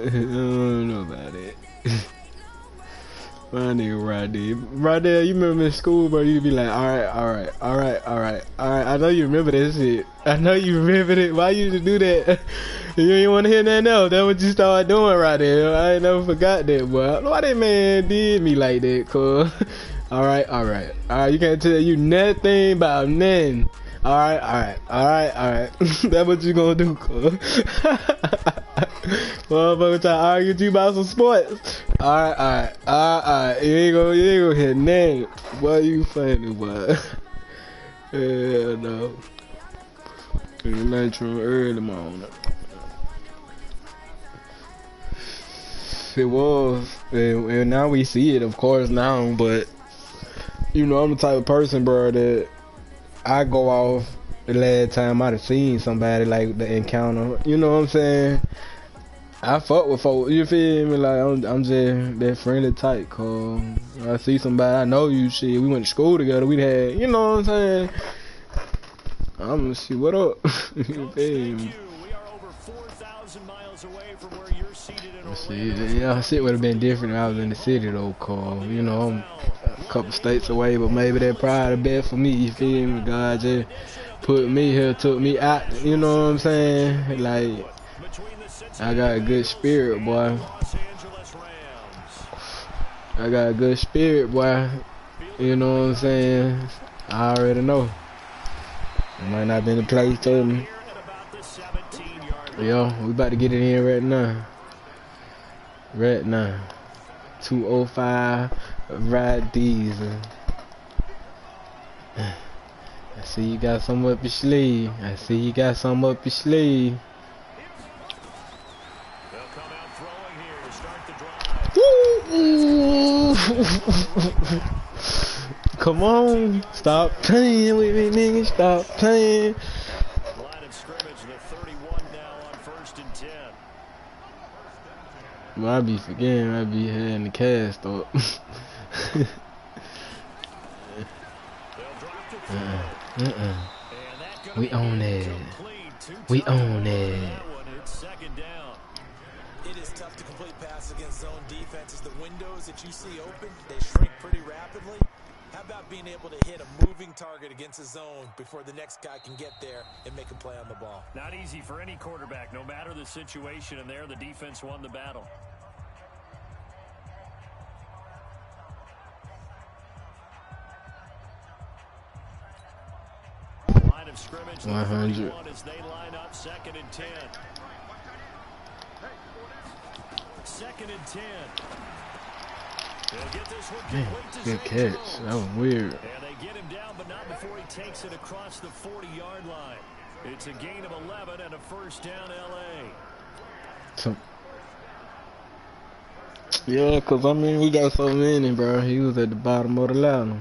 I don't know about it. My nigga Rodell, you remember in school, bro, you'd be like, alright. I know you remember that shit. I know you remember it. Why you just do that? You ain't want to hear nothing else. That's what you started doing right there. I ain't never forgot that, boy. Why that man did me like that, cuz? Alright. You can't tell you nothing about nothing. Alright. That's what you gonna do, cuz. Motherfucker try to argue with you about some sports. Alright. You ain't gonna hit nothing. Boy, you funny, boy. Hell no. You nitro early morning. It was, and now we see it, of course, now, but you know, I'm the type of person, bro, that I go off the last time I'd have seen somebody like the encounter. You know what I'm saying? I fuck with folks, you feel me? Like, I'm just that friendly type, cause I see somebody, I know you, shit, we went to school together, we had, you know what I'm saying? I'm gonna see what up. You feel me? See, yeah, shit would have been different if I was in the city though, cause you know I'm a couple states away, but maybe that probably the best for me. You feel me? God just put me here, took me out. You know what I'm saying? Like I got a good spirit, boy. I got a good spirit, boy. You know what I'm saying? I already know. It might not been the place to me. Yo, we about to get it in right now. 205 ride diesel. I see you got some up your sleeve. Woo! Come on, stop playing with me, nigga. Stop playing. Line of scrimmage, the 31 now on 1st and 10. Well, I be forgetting, I be having the cast up. We own it. We own it. It is tough to complete passes against zone defenses. The windows that you see open, they shrink pretty rapidly. How about being able to hit a moving target against a zone before the next guy can get there and make a play on the ball? Not easy for any quarterback, no matter the situation, and there the defense won the battle. Line of scrimmage, 100. as they line up 2nd and 10. 2nd and 10. They'll get this one complete to Good catch. That was weird. And they get him down, but not before he takes it across the 40-yard line. It's a gain of 11 and a first down, L.A. Yeah, cause I mean we got so many, bro. He was at the bottom of the ladder.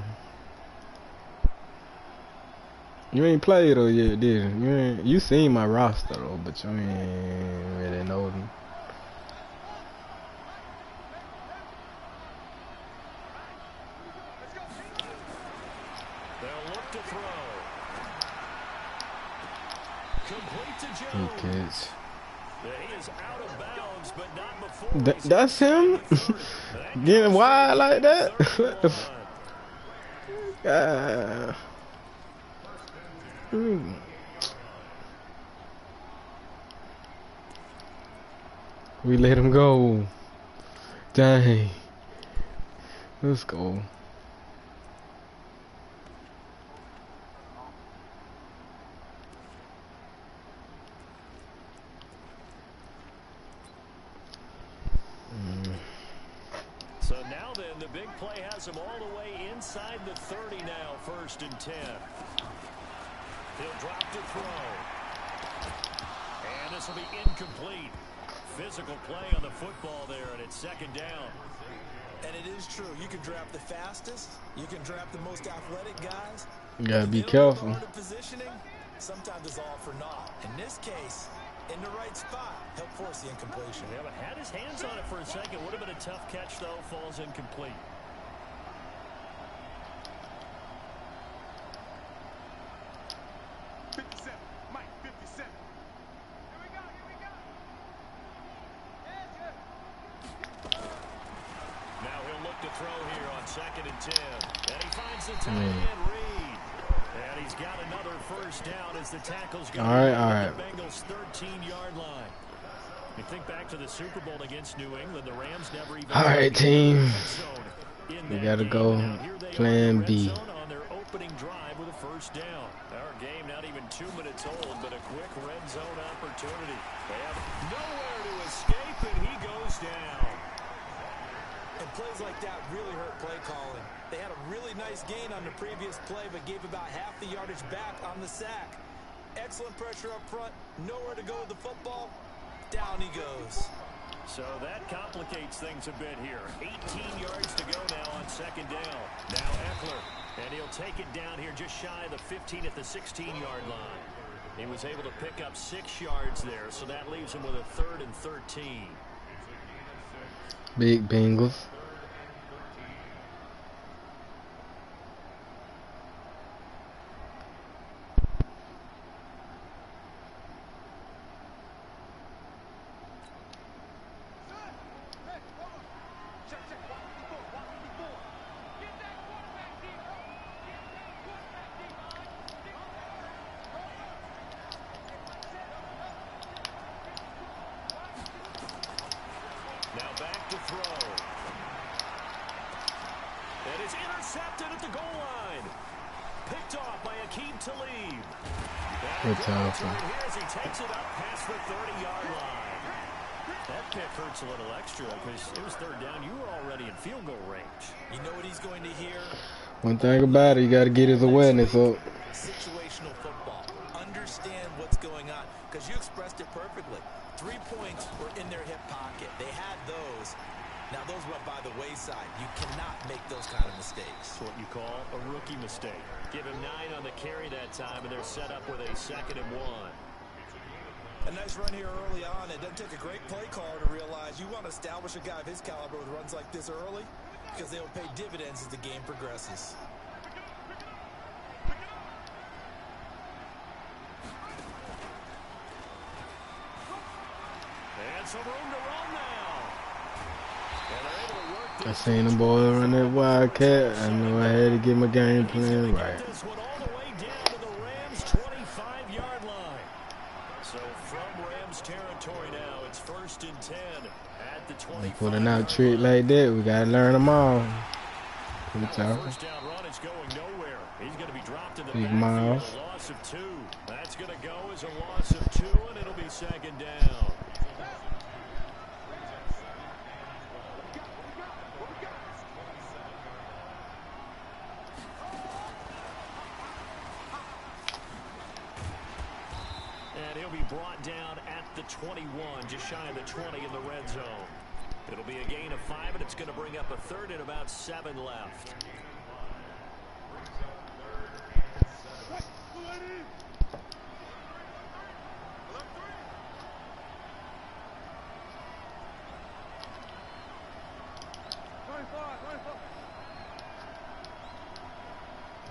You ain't played though yet, did you? You seen my roster though, but you ain't really know them. They'll look to throw. Complete to Jones. Good catch. He is out of bounds, but not before. That's him? Getting wide like that? What the We let him go. Dang. Let's go. So now then, the big play has him all the way inside the 30 now, 1st and 10. He'll drop to throw. And this will be incomplete. Physical play on the football there, and it's 2nd down. And it is true. You can draft the fastest. You can draft the most athletic guys. You gotta be careful. Positioning, sometimes it's all for naught. In this case, in the right spot, help force the incompletion. Yeah, but had his hands on it for a second. Would have been a tough catch, though. Falls incomplete. back to throw here on 2nd and 10. And he finds the tight end, Reed. And he's got another first down as the tackle's going to the Bengals' 13-yard line. You think back to the Super Bowl against New England, the Rams never even... All right, team. We got to go plan B. On their opening drive with a first down. Our game not even 2 minutes old, but a quick red zone opportunity. They have nowhere to escape, and he goes down. And plays like that really hurt play calling. They had a really nice gain on the previous play, but gave about half the yardage back on the sack. Excellent pressure up front, nowhere to go with the football. Down he goes. So that complicates things a bit here. 18 yards to go now on 2nd down. Now Eckler, and he'll take it down here just shy of the 15 at the 16-yard line. He was able to pick up 6 yards there, so that leaves him with a 3rd and 13. Big Bengals. Now back to throw. And it's intercepted at the goal line. Picked off by Aqib Talib. Good job. Here as he takes it up past the 30-yard line. That pick hurts a little extra because it was 3rd down. You were already in field goal range. You know what he's going to hear? One thing about it, you got to get his awareness up. Situational football. Understand what's going on because you expressed it perfectly. 3 points were in their hip pocket. They had those. Now those went by the wayside. You cannot make those kind of mistakes. It's what you call a rookie mistake. Give him 9 on the carry that time, and they're set up with a 2nd and 1. A nice run here early on. It doesn't take a great play caller to realize you want to establish a guy of his caliber with runs like this early because they will pay dividends as the game progresses. And some room to run now. And they're able to work I seen them boys run that Wildcat. I knew I had to get my game plan right. this one all the way down to the Rams' 25-yard line. So from Rams territory now, it's 1st and 10 at the 25. Putting out trick like that, we gotta learn them all. Good job. First down run is going nowhere. He's going to be dropped in the Big backfield. Miles. A loss of 2. That's going to go as a loss of 2, and it'll be 2nd down. And he'll be brought down at the 21, just shy of the 20 in the red zone. It'll be a gain of 5, and it's going to bring up a 3rd and about 7 left.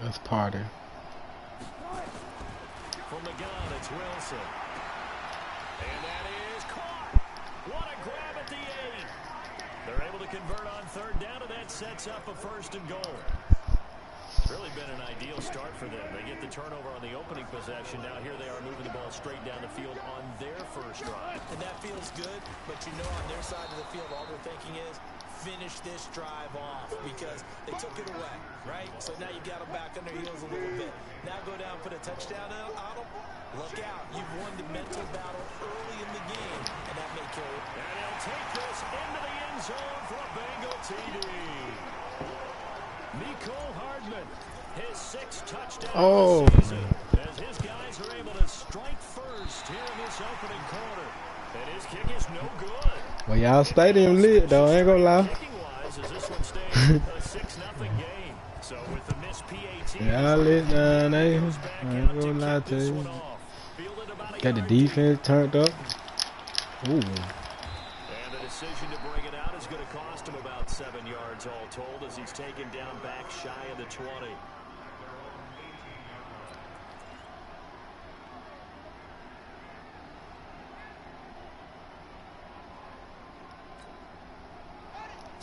That's party. From the gun, it's Wilson. And that is caught. What a grab at the 8. They're able to convert on 3rd down, and that sets up a 1st and goal. Really been an ideal start for them. They get the turnover on the opening possession. Now here they are moving the ball straight down the field on their first drive. And that feels good, but you know on their side of the field all they're thinking is finish this drive off because they took it away, right? So now you got them back on their heels a little bit. Now go down, put a touchdown on them. Look out. You've won the mental battle early in the game, and that may carry. And he'll take this into the end zone for a Bengal TD. Mecole Hardman, his 6th touchdown of the season, as his guys are able to strike first here in this opening quarter. And his kick is no good. Well, y'all stadium lit, though. I ain't gonna lie. Kicking-wise, as this one stays a 6-0 game. So with the missed PAT, Y'all lit down there. I ain't gonna lie to you. Got the defense turned up. Ooh. And the decision to bring it out is going to cost him about 7 yards all told as he's taken down back shy of the 20.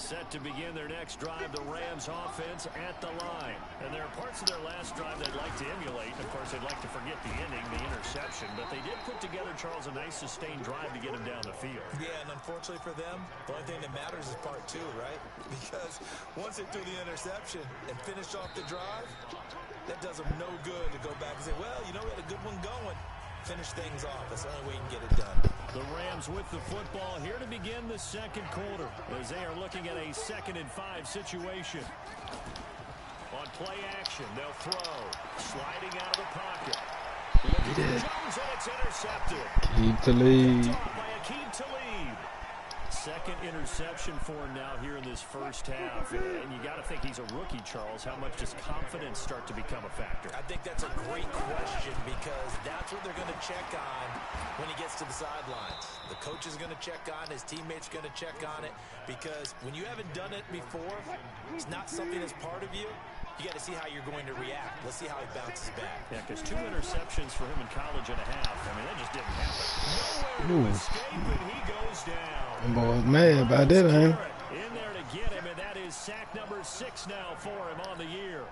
Set to begin their next drive, the Rams offense at the line. And there are parts of their last drive they'd like to emulate. Of course, they'd like to forget the ending, the interception. But they did put together, Charles, a nice sustained drive to get him down the field. Yeah, and unfortunately for them, the only thing that matters is part 2, right? Because once they threw the interception and finished off the drive, that does them no good to go back and say, well, you know, we had a good one going. Finish things off. That's the only way you can get it done. The Rams with the football here to begin the second quarter as they are looking at a 2nd and 5 situation. On play action, they'll throw. Sliding out of the pocket. Looking for Jones, and it's intercepted. Keep the lead. By Aqib Talib. 2nd interception for him now here in this first half. And you got to think he's a rookie, Charles. How much does confidence start to become a factor? I think that's a great question because that's what they're going to check on when he gets to the sidelines. The coach is going to check on, his teammates going to check on it, because when you haven't done it before, it's not something that's part of you. You got to see how you're going to react. Let's see how he bounces back. Yeah, because 2 interceptions for him in college and a half. I mean, that just didn't happen. Nowhere to escape, and he goes down. I'm boy mad about that, man. In there to get him, and that is sack number 6 now for him on the year.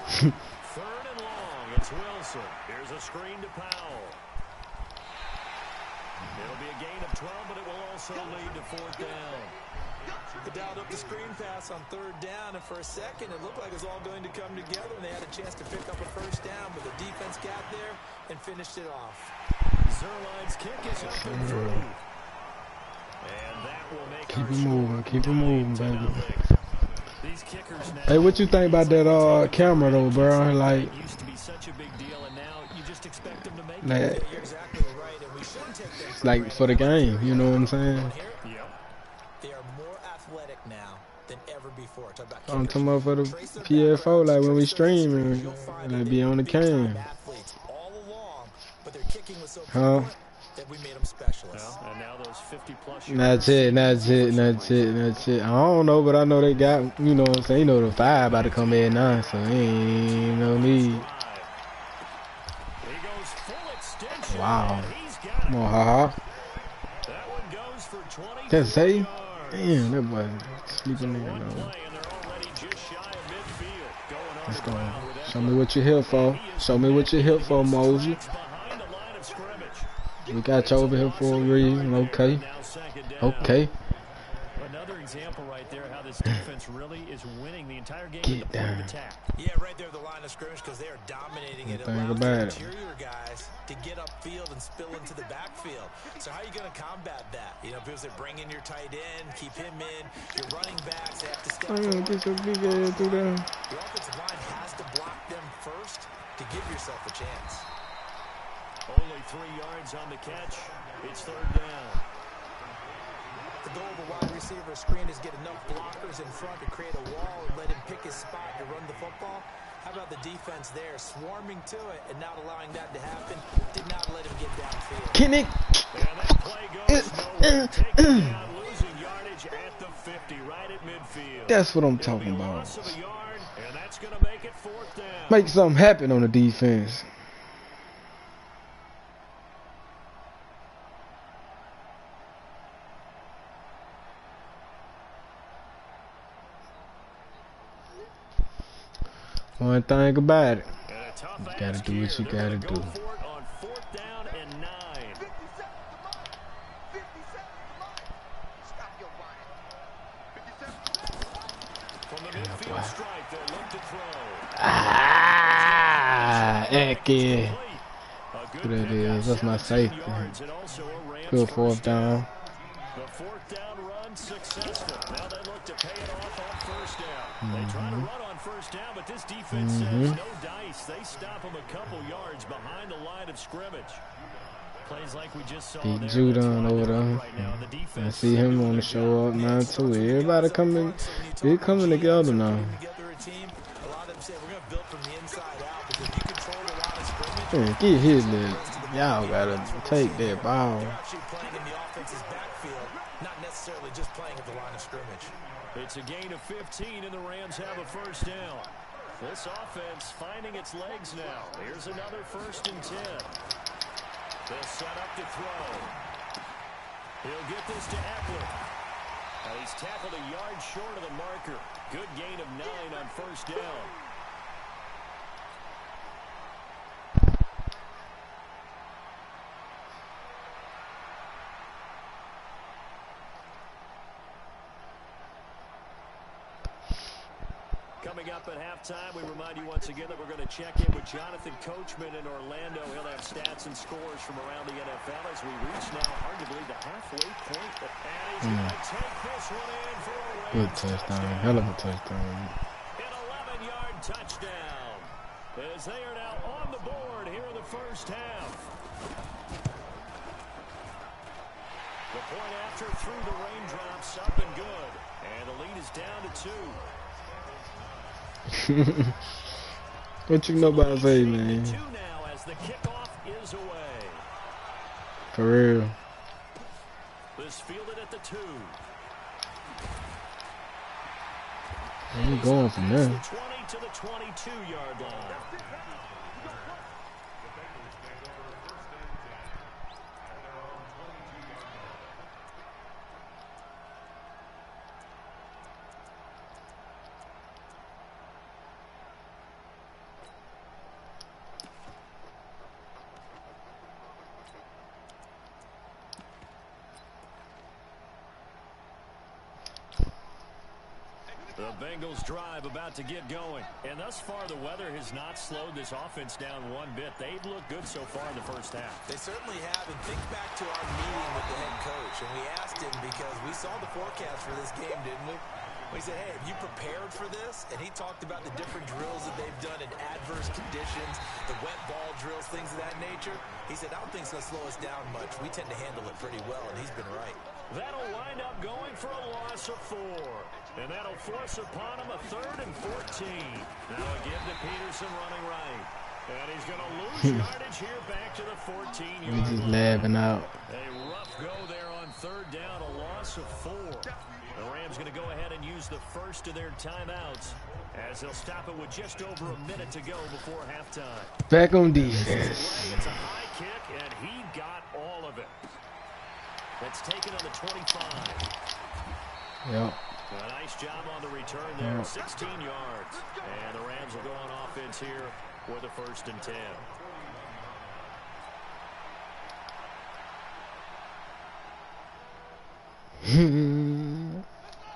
Third and long. It's Wilson. Here's a screen to Powell. It'll be a gain of 12, but it will also lead to 4th down. They dialed up the screen pass on 3rd down, and for a second, it looked like it was all going to come together, and they had a chance to pick up a 1st down, but the defense got there and finished it off. Zuerlein's kick is up and through. And that will make Keep it moving, baby. These kickers now. Hey, what you think about that camera though, bro? Like, It used to be such a big deal, and now you just expect them to make like, You're exactly right, and we shouldn't take them for like granted. for the game, you know what I'm saying? Yep. They are more athletic now than ever before. Talk about I'm kickers. talking about for the Trace their PFO, background, like when we trace their history, streaming, you'll find they that be they're on the big-time cam. athletes all along, but their kicking was so Huh? frequent that we made them specialists. Well, and now those 50-plus That's it. I don't know, but I know they got, you know what I'm saying, you know the 5 about to come in now, so ain't no need. He goes full extension. Wow. And he's got Come it. on, haha. That one goes for 20. Just say, damn, that boy sleeping there, One though. play, and they're already just shy of midfield. Going on Let's the go. ground with that. Show me what you're here for. Show me what you're here for, Mosey. It's behind the line of scrimmage. We got you over here for a reason, okay? Now 2nd down. Okay. Another example right there how this defense really is winning the entire game Get at the point of down. attack. Yeah, right there at the line of scrimmage because they are dominating it. It Think allows about the it. interior guys to get upfield and spill into the backfield. So how are you going to combat that? You know, people say bring in your tight end, keep him in. Your running backs, they have to step I'm gonna forward. get your big ass through there. Your offensive line has to block them first to give yourself a chance. Only 3 yards on the catch. It's 3rd down. The goal of a wide receiver screen is get enough blockers in front to create a wall and let him pick his spot to run the football. How about the defense there, swarming to it and not allowing that to happen? Did not let him get downfield. Kinnick. And that play goes nowhere. Taken down, losing yardage at the 50, right at midfield. That's what I'm It'll be talking a about. loss of a yard, and that's going to make it 4th down. Make something happen on the defense. One thing about it, And a tough you gotta ask do what you here. They're gotta gonna do. go for it on 4th down and 9. From the midfield strike, they'll look to throw. heck yeah. A good Good it pickup, is. That's my 17 safety. yards, and also a Rams Good first 4th down. The 4th down run successful. Now they look to pay it off on 1st down. They try to run on 1st down, but this defense says no dice. They stop them a couple yards behind the line of scrimmage. Plays like we just saw Beat there. Judon That's over why they're there. up right now. The I defense see him want to show up now too. Everybody coming, they coming together now. Together a team, a lot of them say we're going to build from the inside out because you control the line of scrimmage. Man, get his little. Y'all gotta take that ball. They're actually playing in the offense's backfield, not necessarily just playing at the line of scrimmage. It's a gain of 15, and the Rams have a 1st down. This offense finding its legs now. Here's another 1st and 10. They'll set up to throw. He'll get this to Eckler. And he's tackled a yard short of the marker. Good gain of 9 on first down. Coming up at halftime, we remind you once again that we're going to check in with Jonathan Coachman in Orlando. He'll have stats and scores from around the NFL as we reach now, arguably, the halfway point. And he's going to take this one in for a Good touchdown. Hell of a touchdown. An 11-yard touchdown. As they are now on the board here in the first half. The point after through the raindrops, up and good. And the lead is down to 2. What you know about Zay, man? Now as the kickoff is away. For real. This fielded at the 2. I'm going from there. 20 to the 22-yard line. The Bengals drive about to get going. And thus far, the weather has not slowed this offense down one bit. They've looked good so far in the first half. They certainly have. And think back to our meeting with the head coach. And we asked him because we saw the forecast for this game, didn't we? We said, hey, have you prepared for this? And he talked about the different drills that they've done in adverse conditions, the wet ball drills, things of that nature. He said, I don't think it's going to slow us down much. We tend to handle it pretty well, and he's been right. That'll wind up going for a loss of 4. And that'll force upon him a 3rd and 14. Now again to Peterson running right. And he's going to lose yardage here back to the 14-yard line. We just laughing out. A rough go there on 3rd down, a loss of 4. The Rams going to go ahead and use the first of their timeouts as they'll stop it with just over a minute to go before halftime. Back on defense. It's a high kick, and he got all of it. That's taken on the 25. Yep. A nice job on the return there, 16 yards. And the Rams will go on offense here with a 1st and 10.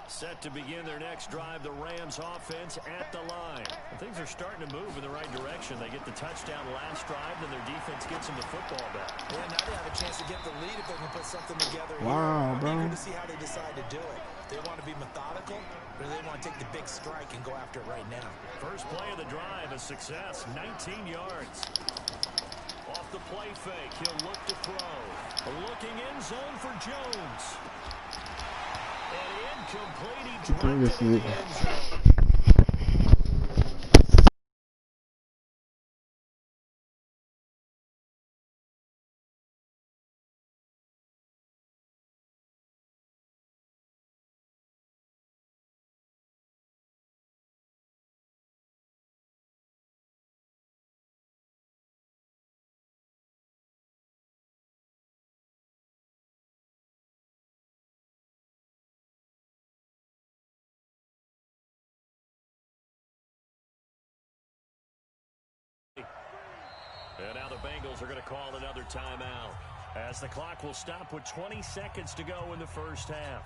Set to begin their next drive, the Rams offense at the line. And things are starting to move in the right direction. They get the touchdown last drive, then their defense gets them the football back. Yeah, now they have a chance to get the lead if they can put something together. Wow, here. bro. I'm eager to see how they decide to do it. They want to be methodical, or they want to take the big strike and go after it right now. First play of the drive, a success, 19 yards. Off the play fake, he'll look to throw. Looking end zone for Jones. And incomplete, he dropped it in the end zone. And now the Bengals are going to call another timeout as the clock will stop with 20 seconds to go in the first half.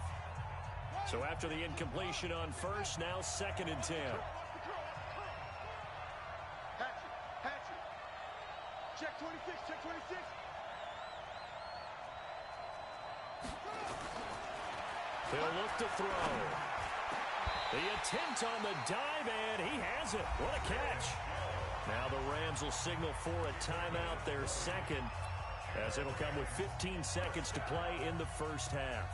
So after the incompletion on first, now 2nd and 10. Check 26, check 26. They'll look to throw. The attempt on the dive, and he has it. What a catch. Now the Rams will signal for a timeout, their 2nd, as it'll come with 15 seconds to play in the first half.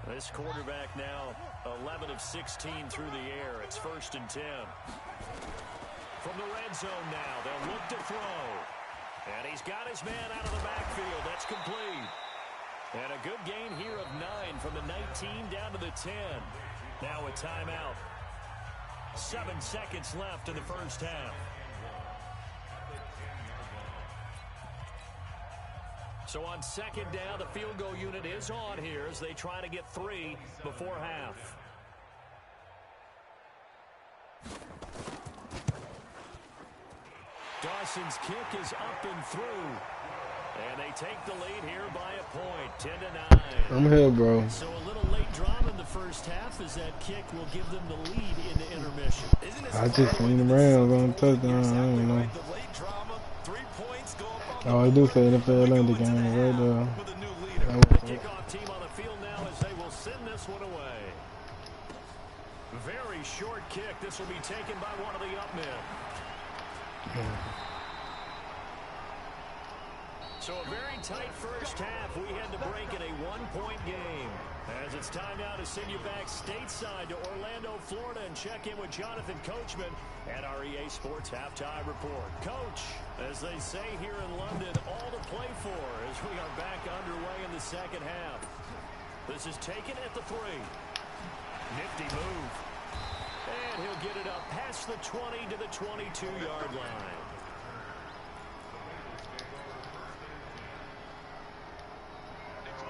This quarterback now 11 of 16 through the air. It's 1st and 10. From the red zone now, they'll look to throw. And he's got his man out of the backfield. That's complete. And a good gain here of 9 from the 19 down to the 10. Now a timeout. 7 seconds left in the first half. So on second down, the field goal unit is on here as they try to get 3 before half. Dawson's kick is up and through. And they take the lead here by a point, 10-9. I'm here, bro. So a little late drama in the first half as that kick will give them the lead into intermission. I just seen the Rams on touchdown. I don't know. Oh, I do say NFL Under game right there. The kickoff team on the field now as they will send this one away. Very short kick. This will be taken by one of the up men. So a very tight first half. We had to break in a 1-point game. As it's time now to send you back stateside to Orlando, Florida, and check in with Jonathan Coachman at our EA Sports Halftime Report. Coach, as they say here in London, all to play for as we are back underway in the second half. This is taken at the 3. Nifty move. And he'll get it up past the 20 to the 22-yard line.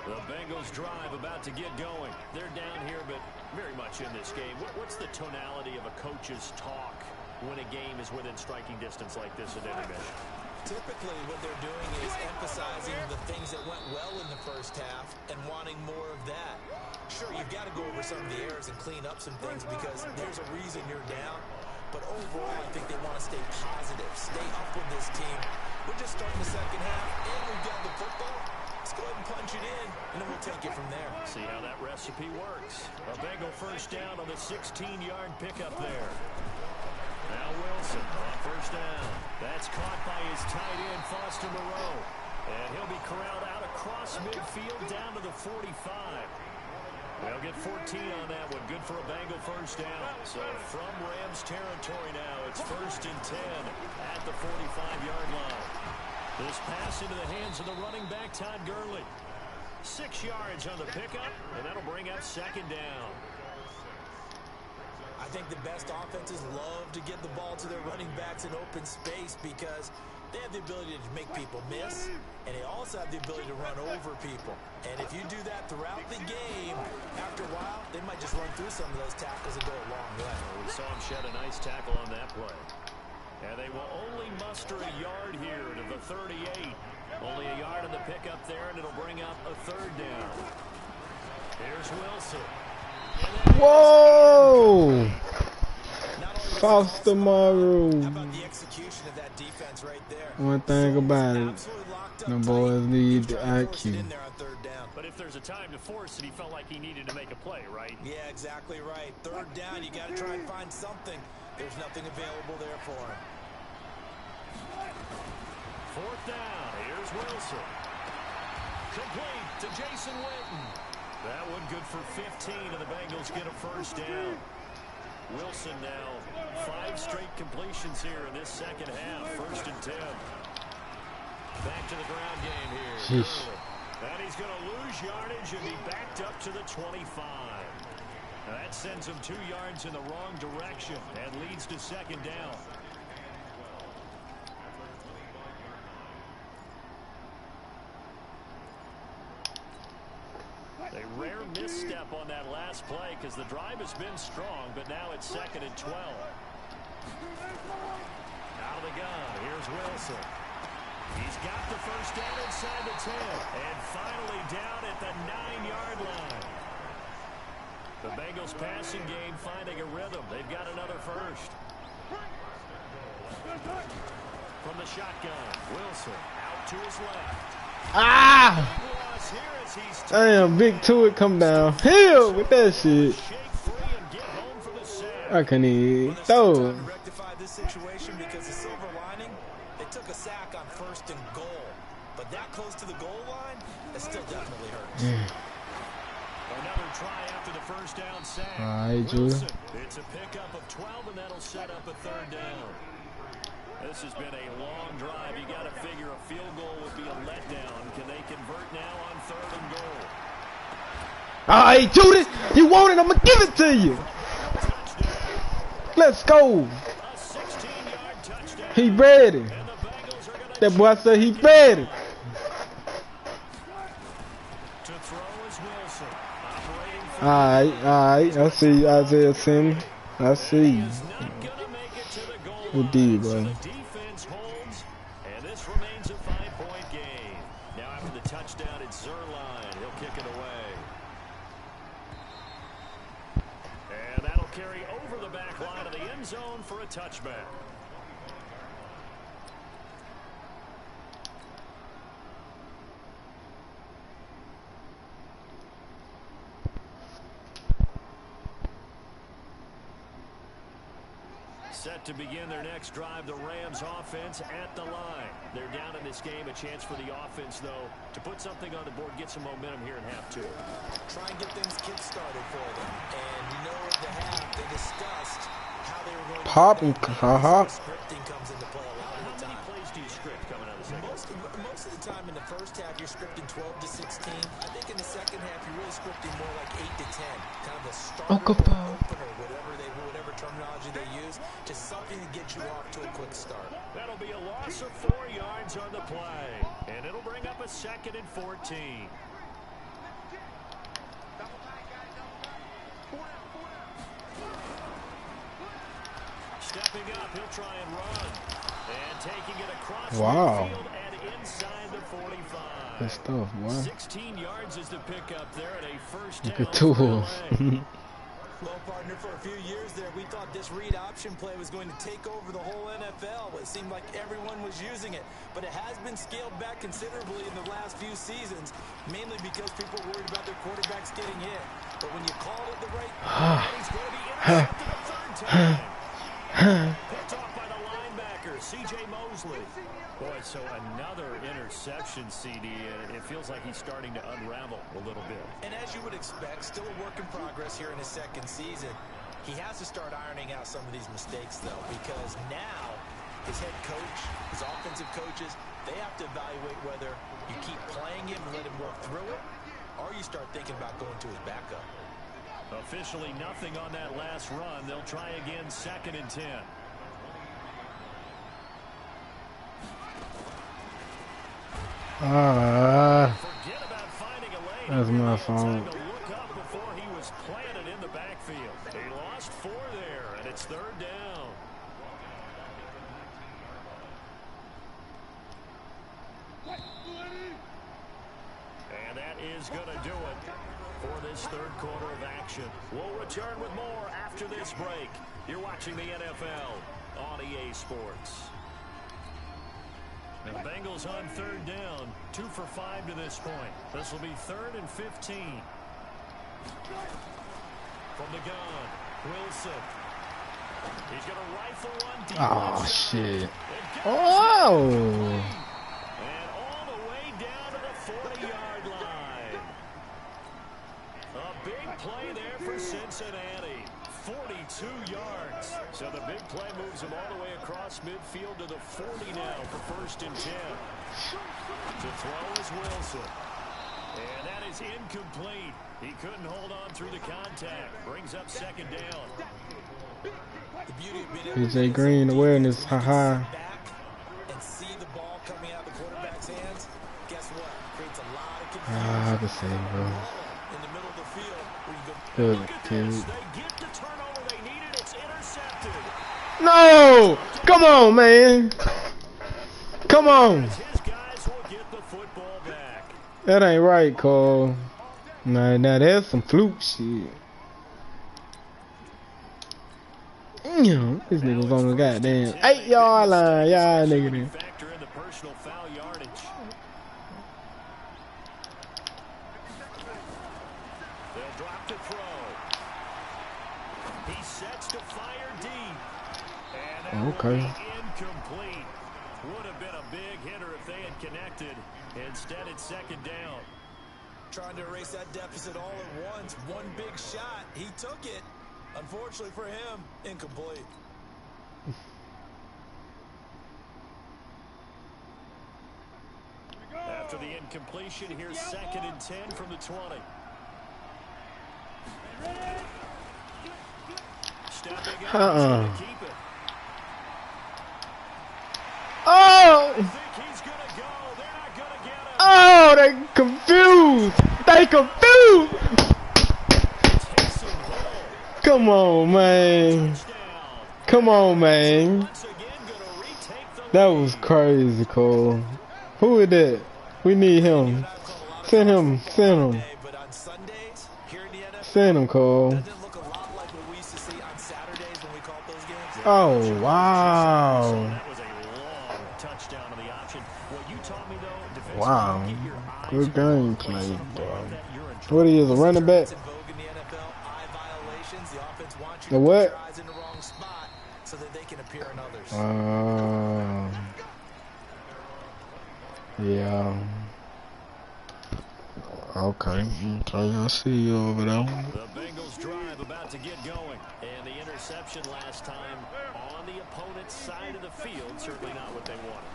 The Bengals drive about to get going. They're down here, but very much in this game. What's the tonality of a coach's talk when a game is within striking distance like this at intermission? Typically, what they're doing is emphasizing the things that went well in the first half and wanting more of that. Sure, you've got to go over some of the errors and clean up some things because there's a reason you're down. But overall, I think they want to stay positive, stay up with this team. We're just starting the second half, and we've got the football. Let's go ahead and punch it in, and then we'll take it from there. See how that recipe works. A Bengal first down on the 16-yard pickup there. Now Wilson on first down. That's caught by his tight end, Foster Moreau. And he'll be corralled out across midfield down to the 45. They'll get 14 on that one. Good for a Bengal first down. So from Rams territory now, it's 1st and 10 at the 45-yard line. This pass into the hands of the running back, Todd Gurley. 6 yards on the pickup, and that'll bring up second down. I think the best offenses love to get the ball to their running backs in open space because they have the ability to make people miss, and they also have the ability to run over people. And if you do that throughout the game, after a while, they might just run through some of those tackles and go a long way. We saw him shed a nice tackle on that play. And they will only muster a yard here to the 38. Only a yard on the pickup there, and it'll bring up a 3rd down. Here's Wilson. Whoa! Foster Moreau. How about the execution of that defense right there? One thing about it, the boys need the IQ. But if there's a time to force it, he felt like he needed to make a play, right? Yeah, exactly right. 3rd down, you got to try and find something. There's nothing available there for him. 4th down. Here's Wilson. Complete to Jason Witten. That one good for 15, and the Bengals get a first down. Wilson now 5 straight completions here in this second half. 1st and 10. Back to the ground game here. And he's going to lose yardage and be backed up to the 25. Now that sends him 2 yards in the wrong direction and leads to second down. A rare misstep on that last play because the drive has been strong, but now it's 2nd and 12. Out of the gun, here's Wilson. He's got the first down inside the 10, and finally down at the 9-yard line. The Bengals passing game finding a rhythm. They've got another first. From the shotgun, Wilson out to his left. Ah! Damn, Big Tuitt come down. Hell with that shit. I couldn't even throw. Rectify this situation because the silver lining, they took a sack on 1st and goal. But that close to the goal line, that still definitely hurts. Another try after the first down sack. All right, Judah. It's a pickup of 12, and that'll set up a 3rd down. This has been a long drive. You got to figure a field goal would be a letdown. Can they convert now on 3rd and goal? All right, Judy, you want it? I'm gonna give it to you. Let's go. A 16-yard touchdown. He ready. And the Bengals are going to That boy said he ready. to throw is Wilson. Operating for All right. I see Isaiah Simmons. I see. is not going to make it to the goal He line. did, So bro. the defense holds, and this remains a 5-point game. Now after the touchdown, it's Zerline. He'll kick it away. And that'll carry over the back line of the end zone for a touchback. Set to begin their next drive, the Rams offense at the line. They're down in this game. A chance for the offense, though, to put something on the board, get some momentum here in half 2. Try and get things kick-started for them. And you know at the half, they discussed how they were going to... Popping, haha. Scripting comes into play a lot of the How many time. plays do you script coming out of the second? Most of the time in the first half, you're scripting 12 to 16. I think in the second half, you're really scripting more like 8 to 10. Kind of a starter, Uncle or Paul. opener, whatever terminology they use. Just something to get you off to a quick start. That'll be a loss of 4 yards on the play. And it'll bring up a 2nd and 14. Stepping up, he'll try and run. And taking it across Wow. the field and inside the 45. Good stuff, boy. 16 yards is the pickup there at a first down. Look at for tools. LA. Well, partner, for a few years there, we thought this read option play was going to take over the whole NFL. It seemed like everyone was using it, but it has been scaled back considerably in the last few seasons, mainly because people are worried about their quarterbacks getting hit. But when you call it the right time, he's going to be intercepted a 3rd time. Picked off by the linebacker, C.J. Mosley. Boy, so another interception, CD, and it feels like he's starting to unravel a little bit. And as you would expect, still a work in progress here in his second season. He has to start ironing out some of these mistakes, though, because now his head coach, his offensive coaches, they have to evaluate whether you keep playing him and let him work through it, or you start thinking about going to his backup. Officially nothing on that last run. They'll try again, 2nd and 10. Forget about finding a lane. That's my Time fault. to look up before he was planted in the backfield. He lost 4 there, and it's 3rd down. And that is going to do it for this 3rd quarter of action. We'll return with more after this break. You're watching the NFL on EA Sports. And the Bengals on 3rd down, 2 for 5 to this point. This will be 3rd and 15. From the gun, Wilson. He's going to rifle one deep. Oh, shit. Oh! Oh. And all the way down to the 40-yard line. A big play there for Cincinnati. 42 yards. So the big play moves him all the way across midfield to the 40 now for 1st and 10. To throw is Wilson. And that is incomplete. He couldn't hold on through the contact. Brings up 2nd down. The beauty of being able to PJ Green awareness, haha. back and see the ball coming out of the quarterback's hands, guess what? Creates a lot of confusion. I can say, bro. In the middle of the field where you go, Good Look at kid. this. They get the turnover they needed. It's intercepted. No! Come on, man. Come on. His guys will get the football back. That ain't right, Cole. Nah, that's some fluke shit. This nigga was on the goddamn 8-yard line. Y'all nigga there. Factor in the personal foul yardage. They'll drop to throw. He sets to fire deep. And that will Okay. be incomplete. Would have been a big hitter if they had connected. Instead, it's 2nd down. trying to erase that deficit all at once. One big shot. He took it. Unfortunately for him, incomplete. After the incompletion, here's 2nd and 10 from the 20. Stepping up to keep it. Oh! I think he's going to go. They're not going to get him. Oh, they confused. They confused. Taysom Hill. Come on, man. Touchdown. Come on, man. Once again, going to retake the That lead. was crazy, Cole. Who is that? We need him. Send him. Send him. But on Sundays, here in the NFL, Send him, Cole. doesn't it look a lot like what we used to see on Saturdays when we called those games? Oh, wow. That was a long touchdown to the option. What you taught me, though, defensively, Wow. get your eyes Good on the game ball. played, Once bro. that you're in trouble. What he is, a running back? It's in vogue in the NFL. Eye violations. The offense wants you The to what? put your eyes in the wrong spot so that they can appear in others. Yeah. Okay. I see you over there. The Bengals drive about to get going. And the interception last time on the opponent's side of the field. Certainly not what they wanted.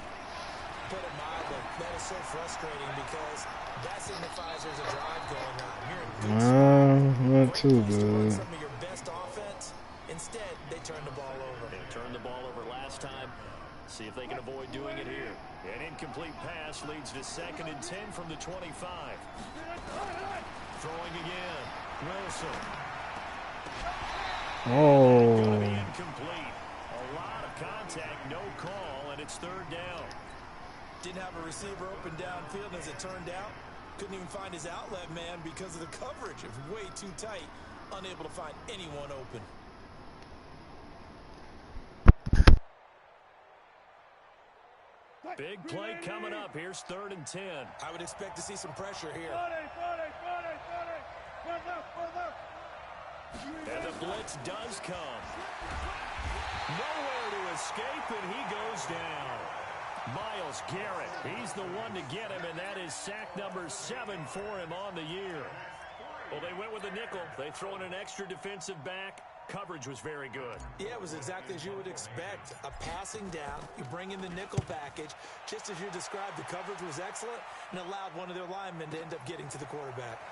Put it mildly, that is so frustrating because that signifies there's a drive going on. You're in good spot. Not too Great place to run good. some of your best offense. Instead, they turn the ball over. They turned the ball over last time. See if they can avoid doing it here. An incomplete pass leads to 2nd and 10 from the 25. Throwing again. Wilson. Oh. Going to be incomplete. A lot of contact, no call, and it's 3rd down. Didn't have a receiver open downfield, and as it turned out, couldn't even find his outlet man because of the coverage. It was way too tight, unable to find anyone open. Big play coming up. Here's 3rd and 10. I would expect to see some pressure here. And the blitz does come. Nowhere to escape, and he goes down. Myles Garrett, he's the one to get him, and that is sack number 7 for him on the year. Well, they went with a nickel. They throw in an extra defensive back. Coverage was very good. Yeah, it was exactly as you would expect. A passing down, you bring in the nickel package. Just as you described, the coverage was excellent and allowed one of their linemen to end up getting to the quarterback.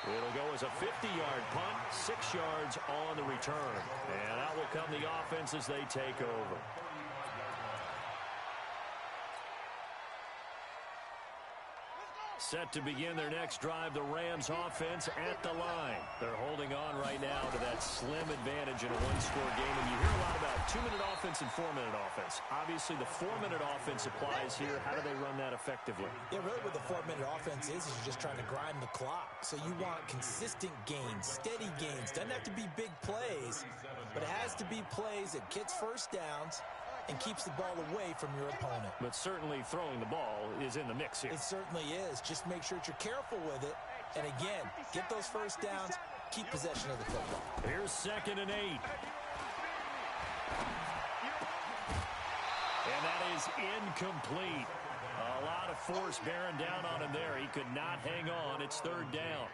It'll go as a 50-yard punt, 6 yards on the return. And out will come the offense as they take over. Set to begin their next drive, the Rams offense at the line. They're holding on right now to that slim advantage in a one-score game. And you hear a lot about 2-minute offense and 4-minute offense. Obviously, the 4-minute offense applies here. How do they run that effectively? Yeah, really what the 4-minute offense is you're just trying to grind the clock. So you want consistent gains, steady gains. Doesn't have to be big plays, but it has to be plays that gets first downs and keeps the ball away from your opponent. But certainly throwing the ball is in the mix here. It certainly is. Just make sure that you're careful with it. And again, get those first downs, keep possession of the football. Here's 2nd and 8. And that is incomplete. A lot of force bearing down on him there. He could not hang on. It's 3rd down.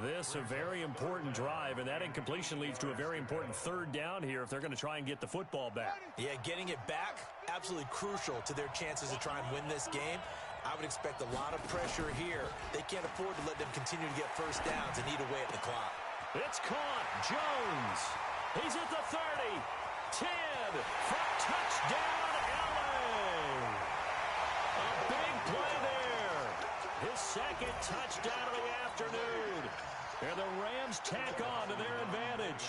This a very important drive, and that incompletion leads to a very important 3rd down here if they're going to try and get the football back. Yeah, getting it back, absolutely crucial to their chances to try and win this game. I would expect a lot of pressure here. They can't afford to let them continue to get first downs and eat away at the clock. It's caught. Jones. He's at the 30. 10 for touchdown, LA. A big play there. His 2nd touchdown of the afternoon. And the Rams tack on to their advantage.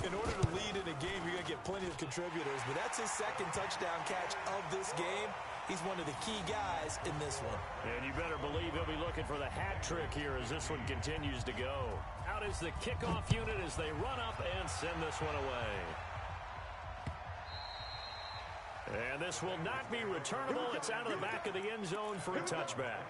In order to lead in a game, you're going to get plenty of contributors, but that's his 2nd touchdown catch of this game. He's one of the key guys in this one. And you better believe he'll be looking for the hat trick here as this one continues to go. Out is the kickoff unit as they run up and send this one away. And this will not be returnable. It's out of the back of the end zone for a touchback.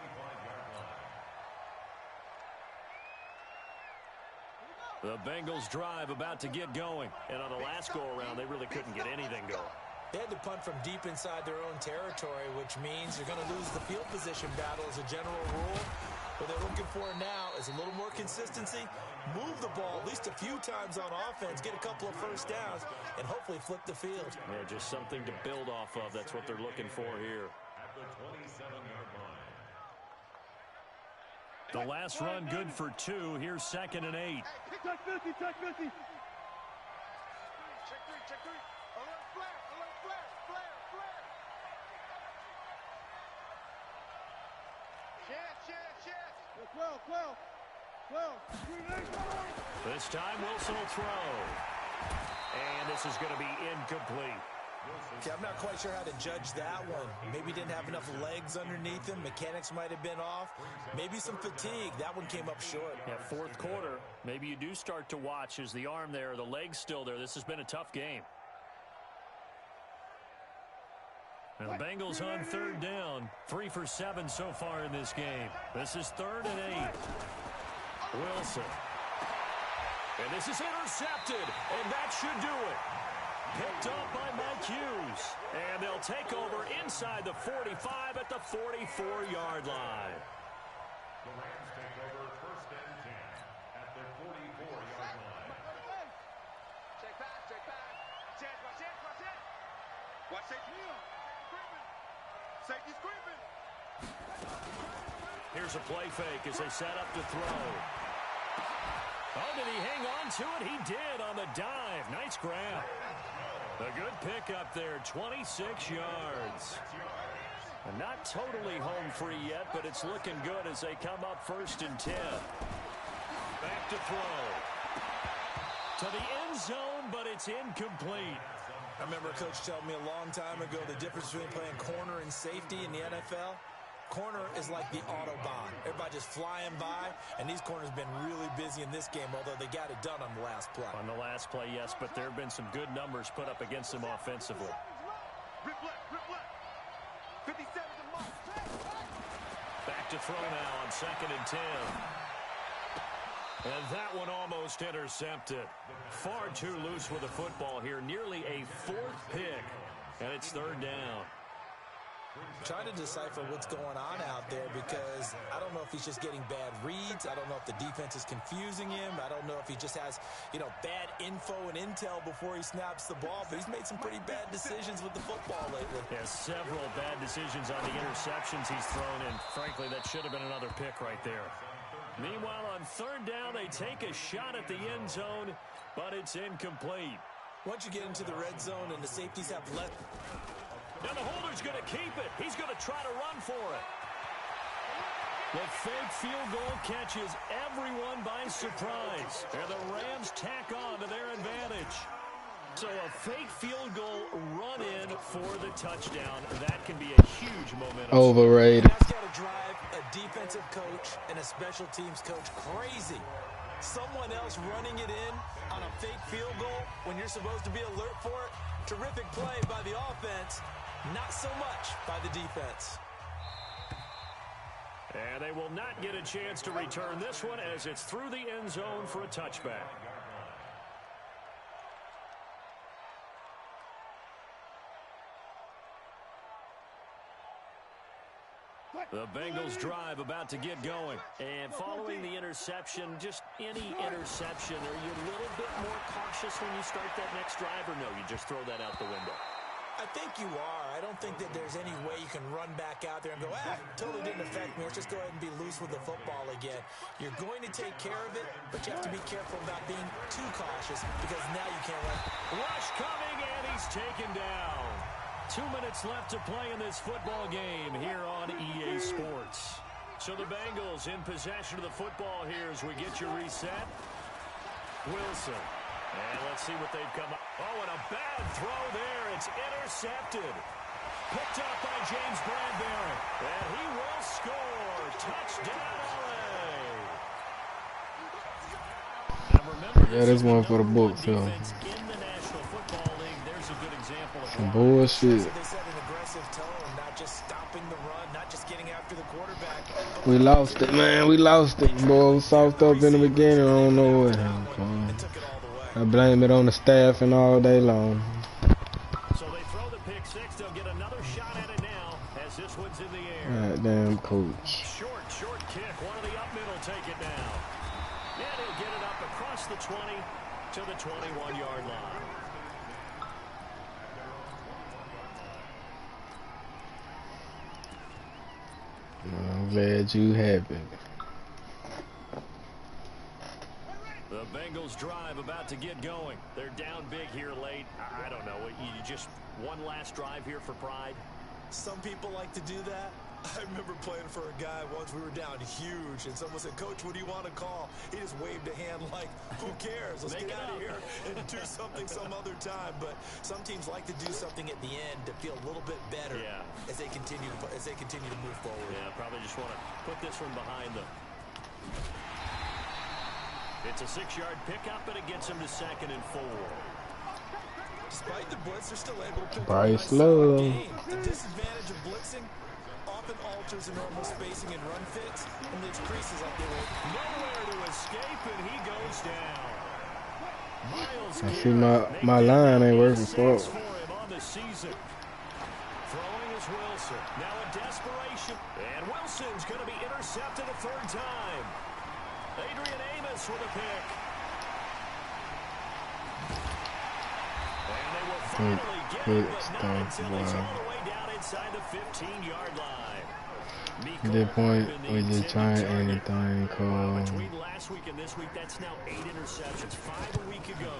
The Bengals drive about to get going. And on the last go-around, they really couldn't get anything going. They had to punt from deep inside their own territory, which means you're going to lose the field position battle as a general rule. What they're looking for now is a little more consistency, move the ball at least a few times on offense, get a couple of first downs, and hopefully flip the field. Yeah, just something to build off of. That's what they're looking for here. At the 27-yard line. The last run good for 2. Here's 2nd and 8. Check 50, check 50. Check 3, check 3. Alert flare, flare. Chance. 12. This time Wilson will throw. And this is going to be incomplete. Okay, I'm not quite sure how to judge that one. Maybe didn't have enough legs underneath him. Mechanics might have been off. Maybe some fatigue. That one came up short. Yeah, 4th quarter. Maybe you do start to watch as the arm there, the leg's still there. This has been a tough game. And the Bengals on 3rd down. 3 for 7 so far in this game. This is 3rd and 8. Wilson. And this is intercepted. And that should do it. Picked up by Mike Hughes. And they'll take over inside the 45 at the 44-yard line. The Rams take over 1st and 10 at the 44-yard line. Check back. Chance. Watch safety. Safety's creeping. Here's a play fake as they set up to throw. Oh, did he hang on to it? He did on the dive. Nice grab. A good pickup there, 26 yards. And not totally home free yet, but it's looking good as they come up 1st and 10. Back to throw. To the end zone, but it's incomplete. I remember a coach telling me a long time ago the difference between playing corner and safety in the NFL. Corner is like the Autobahn. Everybody just flying by, and these corners have been really busy in this game, although they got it done on the last play. On the last play, yes, but there have been some good numbers put up against them offensively. Rip left. 57 to mark. Back to throw now on 2nd and 10. And that one almost intercepted. Far too loose with the football here. Nearly a 4th pick. And it's 3rd down. Trying to decipher what's going on out there because I don't know if he's just getting bad reads. I don't know if the defense is confusing him. I don't know if he just has, bad info and intel before he snaps the ball. But he's made some pretty bad decisions with the football lately. Yeah, several bad decisions on the interceptions he's thrown in. Frankly, that should have been another pick right there. Meanwhile, on 3rd down, they take a shot at the end zone, but it's incomplete. Once you get into the red zone and the safeties have left. Now the holder's going to keep it. He's going to try to run for it. The fake field goal catches everyone by surprise. And the Rams tack on to their advantage. So a fake field goal run in for the touchdown. That can be a huge momentum. Overrated. That's got to drive a defensive coach and a special teams coach crazy. Someone else running it in on a fake field goal when you're supposed to be alert for it. Terrific play by the offense. Not so much by the defense. And they will not get a chance to return this one as it's through the end zone for a touchback. The Bengals drive about to get going. And following the interception, just any interception, are you a little bit more cautious when you start that next drive, or no, you just throw that out the window? I think you are. I don't think that there's any way you can run back out there and go, totally didn't affect me. Let's just go ahead and be loose with the football again. You're going to take care of it, but you have to be careful about being too cautious because now you can't run. Rush coming, and he's taken down. 2 minutes left to play in this football game here on EA Sports. So the Bengals in possession of the football here as we get you reset. Wilson. And let's see what they've come up. Oh, and a bad throw there. It's intercepted. Picked up by James Bradbury. And he will score. Touchdown, LA. Now remember, Yeah, this one for the books, yo. in the National Football League, there's a good example of Some bullshit. They set an aggressive tone, not just stopping the run, not just getting after the quarterback. We lost it, man. We lost it, boy. Soft up in the beginning. I don't know what happened. Took it all the way. I blame it on the staff and all day long. So they throw the pick six. They'll get another shot at it now as this one's in the air. Goddamn coach. Short kick. One of the 21-yard line. I'm glad you happy. The Bengals drive about to get going. They're down big here late. I don't know. You just one last drive here for pride? Some people like to do that. I remember playing for a guy once. We were down huge, and someone said, "Coach, what do you want to call?" He just waved a hand like, "Who cares? Let's get out of here and do something some other time." But some teams like to do something at the end to feel a little bit better as they continue to move forward. Yeah, probably just want to put this one behind them. It's a 6-yard pickup, and it gets them to 2nd and 4. Despite the blitz, they're still able to pick Bryce up a nice Love. game. The disadvantage of blitzing often alters the normal spacing and run fits and leaves creases like they were. Nowhere to escape, and he goes down. Miles I see my line ain't working for it. for him on the season. Throwing is Wilson. Now in desperation. And Wilson's going to be intercepted a 3rd time. Adrian Amos with a pick. And they will finally get it, but not until he's all the way down inside the 15-yard line. At that point, we just trying anything called. Between last week and this week, that's now 8 interceptions. 5 a week ago,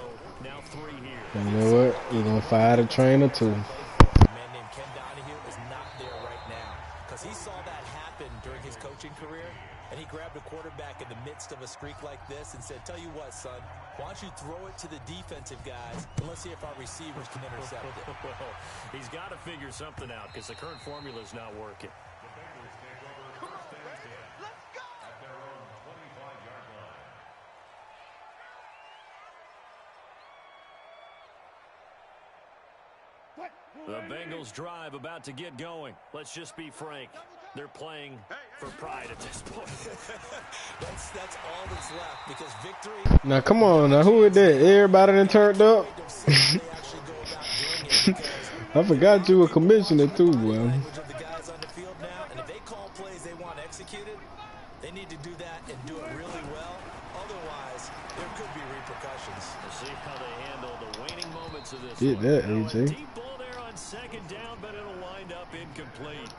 now 3 here. You know what? You're going to fire the trainer too. A man named Ken Donahue is not there right now because he saw that happen during his coaching career, and he grabbed a quarterback in the midst of a streak like this and said, "Tell you what, son, why don't you throw it to the defensive guys, and let's see if our receivers can intercept it." Well, he's got to figure something out because the current formula is not working. The Bengals drive about to get going. Let's just be frank. They're playing for pride at this point. That's all that's left because victory. Now, come on. Now, who is that? Everybody done turned up? I forgot you were commissioner too, boy. Language of the guys on the field now, and if they call plays they want executed, they need to do that and do it really well. Otherwise, there could be repercussions. We'll see how they handle the waning moments of this Did one. that, Now, AJ. a deep ball there on 2nd down, but it'll wind up incomplete.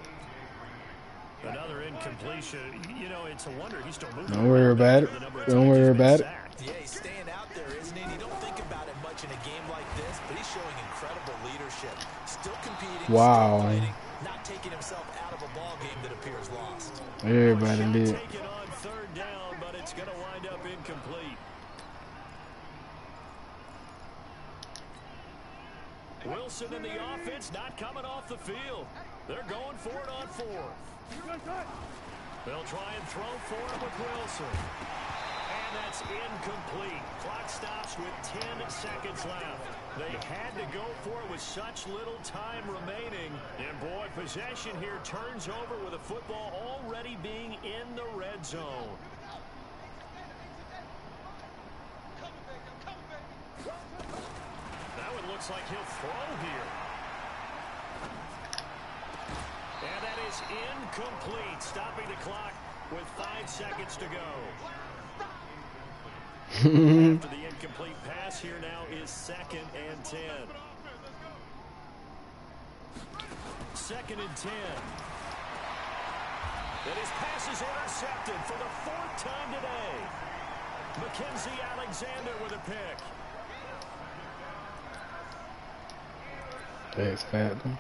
Another incompletion. You know, it's a wonder he's still moving. Don't worry about it. Don't worry about it. Yeah, he's staying out there, isn't he? And you don't think about it much in a game like this, but he's showing incredible leadership. Still competing, Wow. still fighting, not taking himself out of a ball game that appears lost. Everybody did. Taken on 3rd down, but it's going to wind up incomplete. Wilson and the offense not coming off the field. They're going for it on 4th. They'll try and throw for it with Wilson. And that's incomplete. Clock stops with 10 seconds left. They had to go for it with such little time remaining. And boy, possession here turns over with a football already being in the red zone. Now it looks like he'll throw here. And that is incomplete, stopping the clock with 5 seconds to go. After the incomplete pass, here now is 2nd and 10. 2nd and 10. And his pass is intercepted for the 4th time today. Mackenzie Alexander with a pick. X Factor.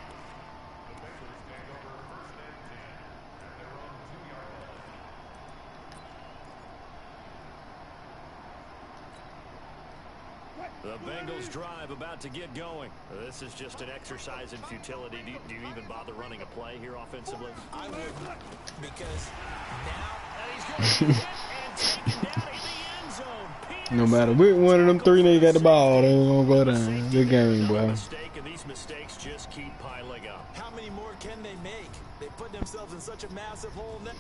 The Bengals drive about to get going. This is just an exercise in futility. Do you even bother running a play here offensively? I wouldn't, because now And he's going to get and taken down in the end zone. No matter which one of them three niggas got the ball, they ain't gonna go down. Good game, boy. Mistake, and these mistakes just keep piling up. how many more can they make? They put themselves in such a massive hole now.